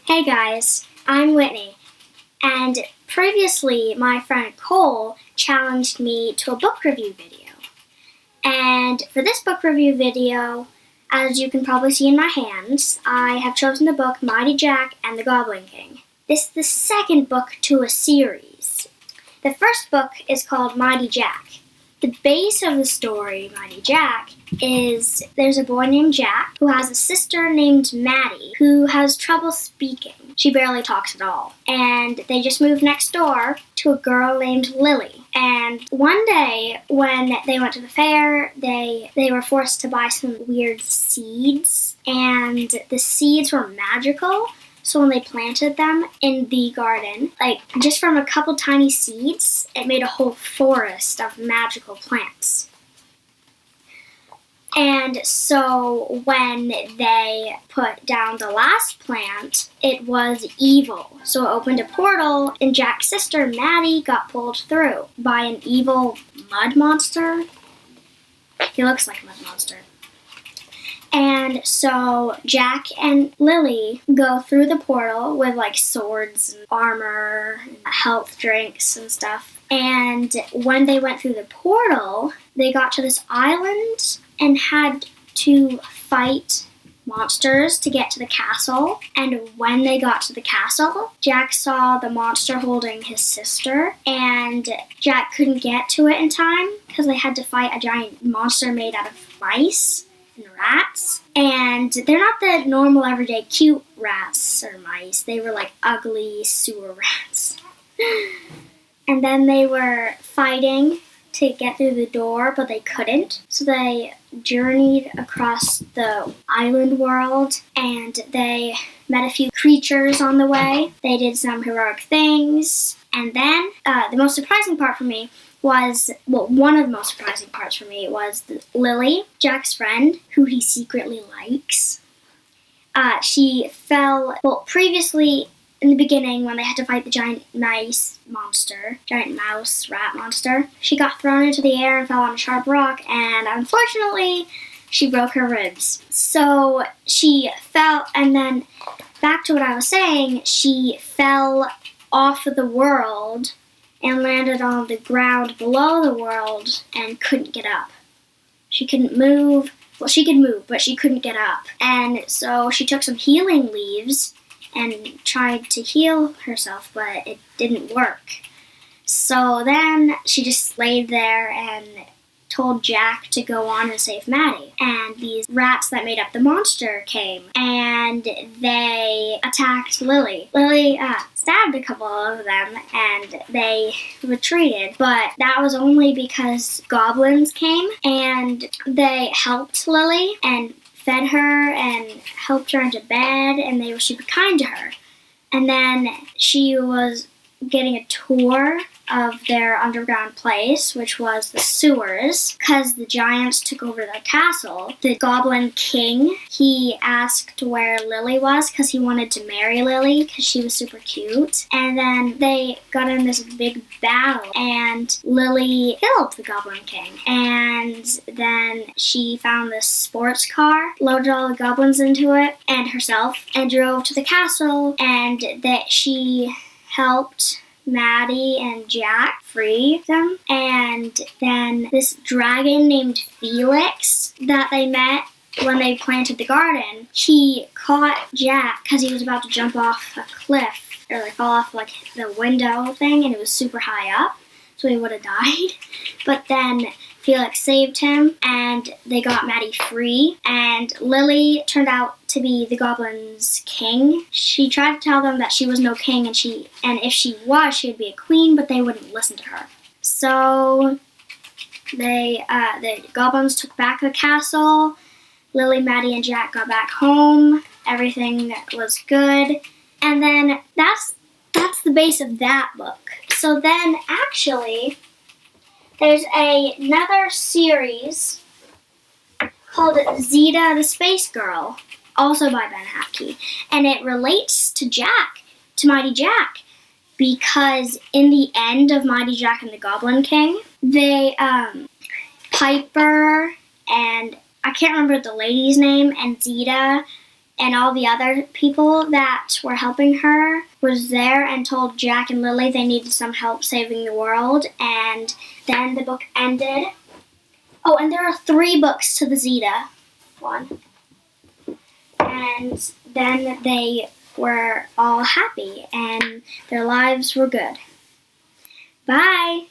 Hey guys, I'm Whitney, and previously my friend Cole challenged me to a book review video. And for this book review video, as you can probably see in my hands, I have chosen the book Mighty Jack and the Goblin King. This is the second book to a series. The first book is called Mighty Jack. The base of the story, Mighty Jack, is there's a boy named Jack who has a sister named Maddie who has trouble speaking. She barely talks at all. And they just moved next door to a girl named Lily. And one day when they went to the fair, they were forced to buy some weird seeds. And the seeds were magical. So when they planted them in the garden, just from a couple tiny seeds, it made a whole forest of magical plants. And so when they put down the last plant, it was evil. So it opened a portal, and Jack's sister, Maddie, got pulled through by an evil mud monster. He looks like a mud monster. And so Jack and Lily go through the portal with swords and armor and health drinks and stuff. And when they went through the portal, they got to this island and had to fight monsters to get to the castle. And when they got to the castle, Jack saw the monster holding his sister, and Jack couldn't get to it in time because they had to fight a giant monster made out of mice and rats. And they're not the normal everyday cute rats or mice. They were ugly sewer rats. And then they were fighting to get through the door, but they couldn't. So they journeyed across the island world, and they met a few creatures on the way. They did some heroic things. And then the most surprising part for me was, one of the most surprising parts for me was Lily, Jack's friend, who he secretly likes. She fell, previously in the beginning when they had to fight the giant mouse rat monster, she got thrown into the air and fell on a sharp rock, and unfortunately, she broke her ribs. So she fell, and then back to what I was saying, she fell off of the world and landed on the ground below the world and couldn't get up. She couldn't move. Well, she could move, but she couldn't get up. And so she took some healing leaves and tried to heal herself, but it didn't work. So then she just laid there and told Jack to go on and save Maddie. And these rats that made up the monster came, and they attacked Lily. Lily stabbed a couple of them, and they retreated. But that was only because goblins came, and they helped Lily and fed her and helped her into bed, and they were super kind to her. And then she was getting a tour of their underground place, which was the sewers, because the giants took over their castle. The Goblin King, he asked where Lily was because he wanted to marry Lily because she was super cute. And then they got in this big battle, and Lily killed the Goblin King. And then she found this sports car, loaded all the goblins into it and herself, and drove to the castle, and that she helped Maddie and Jack free them. And then this dragon named Felix that they met when they planted the garden, he caught Jack because he was about to jump off a cliff, or fall off the window thing, and it was super high up, so he would have died. But then Felix saved him, and they got Maddie free, and Lily turned out to be the Goblin's king. She tried to tell them that she was no king, and if she was, she'd be a queen, but they wouldn't listen to her. So the goblins took back the castle. Lily, Maddie, and Jack got back home. Everything was good. And then that's the base of that book. So then, actually, there's another series called Zeta the Space Girl, also by Ben Hatke, and it relates to Mighty Jack, because in the end of Mighty Jack and the Goblin King, they, Piper and I can't remember the lady's name, and Zeta and all the other people that were helping her was there and told Jack and Lily they needed some help saving the world, and then the book ended. Oh, and there are 3 books to the Zeta one. And then they were all happy and their lives were good. Bye!